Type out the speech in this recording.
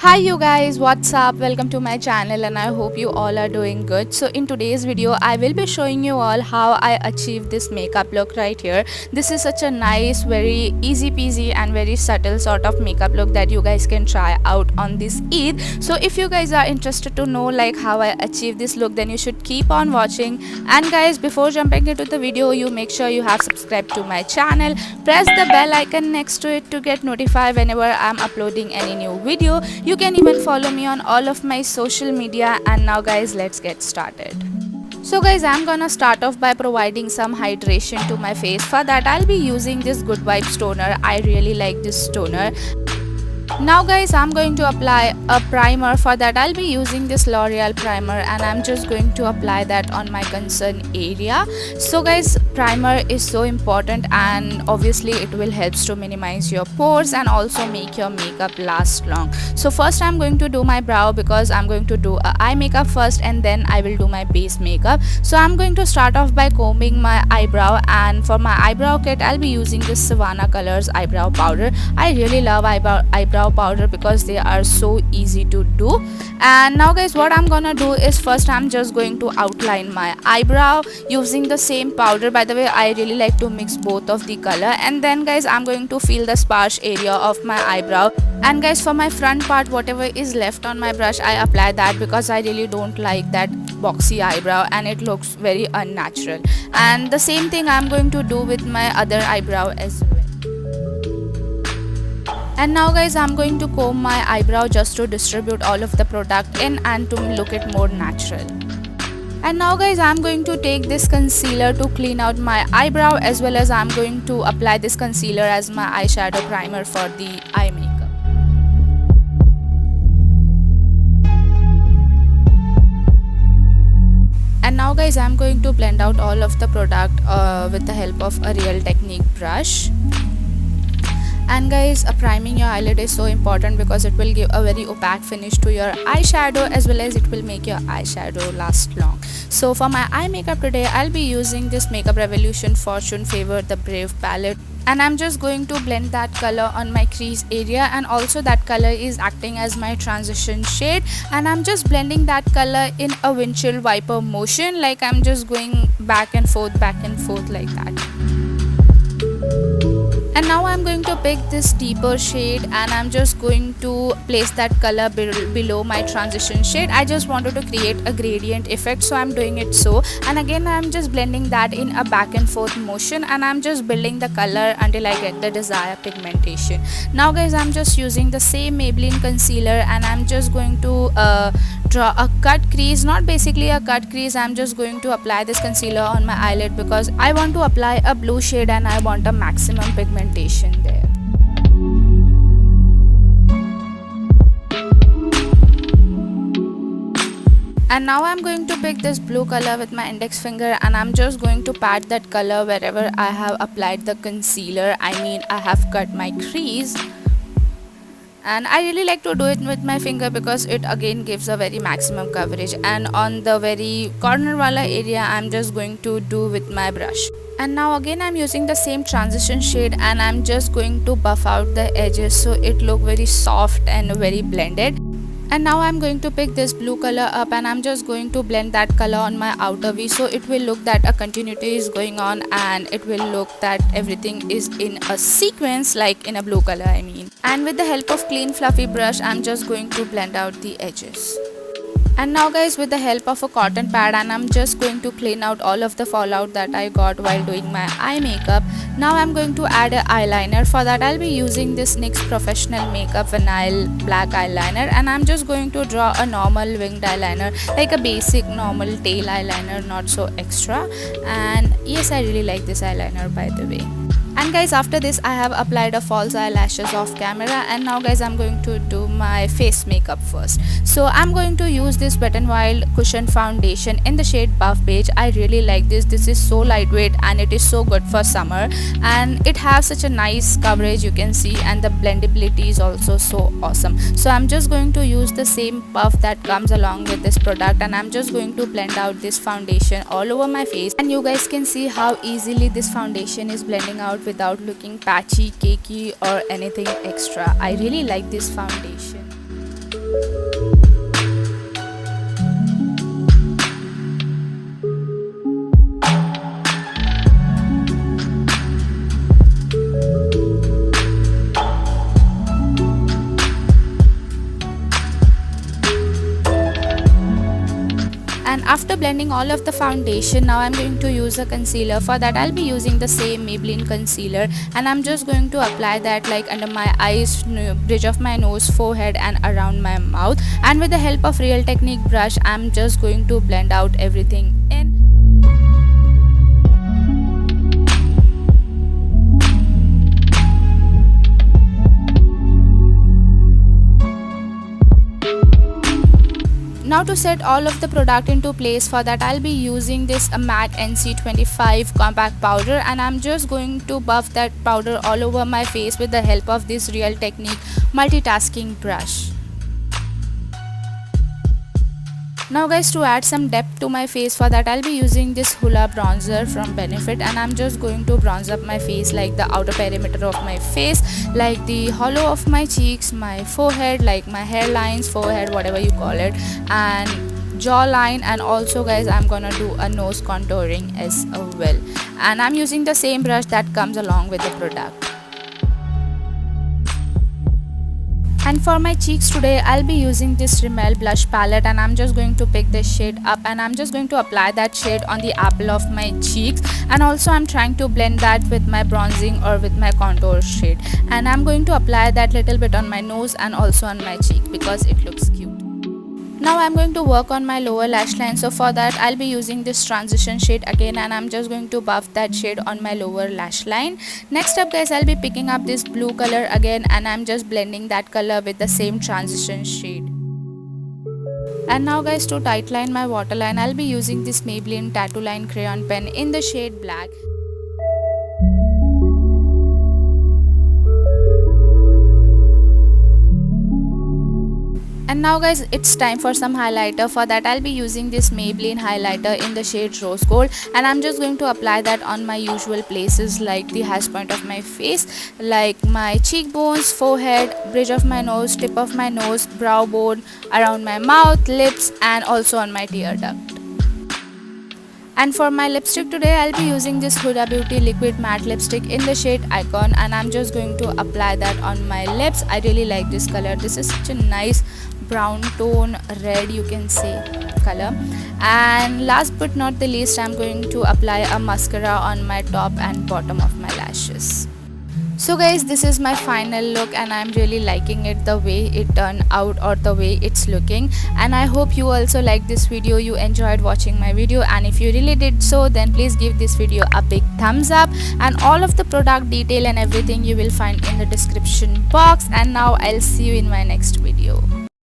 Hi you guys, what's up? Welcome to my channel and I hope you all are doing good. So in today's video I will be showing you all how I achieve this makeup look right here. This is such a nice, very easy peasy and very subtle sort of makeup look that you guys can try out on this Eid. So if you guys are interested to know like how I achieve this look, then you should keep on watching. And guys, before jumping into the video, you make sure you have subscribed to my channel. Press the bell icon next to it to get notified whenever I'm uploading any new video. You can even follow me on all of my social media. And now guys, let's get started. So guys, I'm gonna start off by providing some hydration to my face. For that I'll be using this Good Vibes toner. I really like this toner. Now guys, I'm going to apply a primer. For that I'll be using this L'Oreal primer and I'm just going to apply that on my concern area. So guys, primer is so important and obviously it will help to minimize your pores and also make your makeup last long. So first I'm going to do my brow because I'm going to do a eye makeup first and then I will do my base makeup. So I'm going to start off by combing my eyebrow, and for my eyebrow kit I'll be using this Savannah Colors eyebrow powder. I really love eyebrow powder because they are so easy to do. And now guys, what I'm gonna do is first I'm just going to outline my eyebrow using the same powder. By the way, I really like to mix both of the color, and then guys I'm going to fill the sparse area of my eyebrow. And guys, for my front part, whatever is left on my brush, I apply that because I really don't like that boxy eyebrow and it looks very unnatural. And the same thing I'm going to do with my other eyebrow as well. And now guys, I'm going to comb my eyebrow just to distribute all of the product in and to look it more natural. And now guys, I'm going to take this concealer to clean out my eyebrow, as well as I'm going to apply this concealer as my eyeshadow primer for the eye makeup. And now guys, I'm going to blend out all of the product with the help of a Real Technique brush. And guys, priming your eyelid is so important because it will give a very opaque finish to your eyeshadow, as well as it will make your eyeshadow last long. So for my eye makeup today, I'll be using this Makeup Revolution Fortune Favor the Brave palette. And I'm just going to blend that color on my crease area, and also that color is acting as my transition shade. And I'm just blending that color in a windshield wiper motion, like I'm just going back and forth like that. And now I'm going to pick this deeper shade and I'm just going to place that color below my transition shade. I just wanted to create a gradient effect, so I'm doing it so. And again, I'm just blending that in a back and forth motion, and I'm just building the color until I get the desired pigmentation. Now guys, I'm just using the same Maybelline concealer and I'm just going to draw a cut crease. Not basically a cut crease, I'm just going to apply this concealer on my eyelid because I want to apply a blue shade and I want a maximum pigmentation there. And now I'm going to pick this blue color with my index finger and I'm just going to pat that color wherever I have applied the concealer. I mean, I have cut my crease. And I really like to do it with my finger because it again gives a very maximum coverage. And on the very corner wala area, I'm just going to do with my brush. And now again, I'm using the same transition shade and I'm just going to buff out the edges so it look very soft and very blended. And now I'm going to pick this blue color up and I'm just going to blend that color on my outer V, so it will look that a continuity is going on and it will look that everything is in a sequence, like in a blue color I mean. And with the help of clean fluffy brush, I'm just going to blend out the edges. And now guys, with the help of a cotton pad, and I'm just going to clean out all of the fallout that I got while doing my eye makeup. Now I'm going to add an eyeliner. For that I'll be using this NYX Professional Makeup Vinyl Black Eyeliner, and I'm just going to draw a normal winged eyeliner, like a basic normal tail eyeliner, not so extra. And yes, I really like this eyeliner by the way. And guys, after this I have applied a false eyelashes off camera, and now guys I'm going to do my face makeup first. So I'm going to use this Wet n Wild Cushion Foundation in the shade Buff Beige. I really like this. This is so lightweight and it is so good for summer, and it has such a nice coverage, you can see, and the blendability is also so awesome. So I'm just going to use the same puff that comes along with this product, and I'm just going to blend out this foundation all over my face. And you guys can see how easily this foundation is blending out without looking patchy, cakey or anything extra. I really like this foundation. And after blending all of the foundation, now I'm going to use a concealer. For that I'll be using the same Maybelline concealer, and I'm just going to apply that like under my eyes, bridge of my nose, forehead and around my mouth. And with the help of Real Technique brush, I'm just going to blend out everything in. Now to set all of the product into place, for that I'll be using this MAC NC25 compact powder, and I'm just going to buff that powder all over my face with the help of this Real Technique multitasking brush. Now guys, to add some depth to my face, for that I'll be using this Hoola bronzer from Benefit, and I'm just going to bronze up my face, like the outer perimeter of my face, like the hollow of my cheeks, my forehead, like my hairlines, forehead, whatever you call it, and jawline. And also guys, I'm gonna do a nose contouring as well, and I'm using the same brush that comes along with the product. And for my cheeks today, I'll be using this Rimmel blush palette, and I'm just going to pick this shade up, and I'm just going to apply that shade on the apple of my cheeks. And also I'm trying to blend that with my bronzing or with my contour shade, and I'm going to apply that little bit on my nose and also on my cheek because it looks cute. Now I'm going to work on my lower lash line, so for that I'll be using this transition shade again, and I'm just going to buff that shade on my lower lash line. Next up guys, I'll be picking up this blue color again, and I'm just blending that color with the same transition shade. And now guys, to tightline my waterline, I'll be using this Maybelline Tattoo Line crayon pen in the shade black. And now guys, it's time for some highlighter. For that I'll be using this Maybelline highlighter in the shade Rose Gold, and I'm just going to apply that on my usual places, like the hash point of my face, like my cheekbones, forehead, bridge of my nose, tip of my nose, brow bone, around my mouth, lips, and also on my tear duct. And for my lipstick today, I'll be using this Huda Beauty liquid matte lipstick in the shade Icon, and I'm just going to apply that on my lips. I really like this color. This is such a nice brown tone, red you can say color. And last but not the least, I'm going to apply a mascara on my top and bottom of my lashes. So guys, this is my final look, and I'm really liking it, the way it turned out or the way it's looking. And I hope you also liked this video, you enjoyed watching my video, and if you really did so, then please give this video a big thumbs up. And all of the product detail and everything you will find in the description box. And now I'll see you in my next video.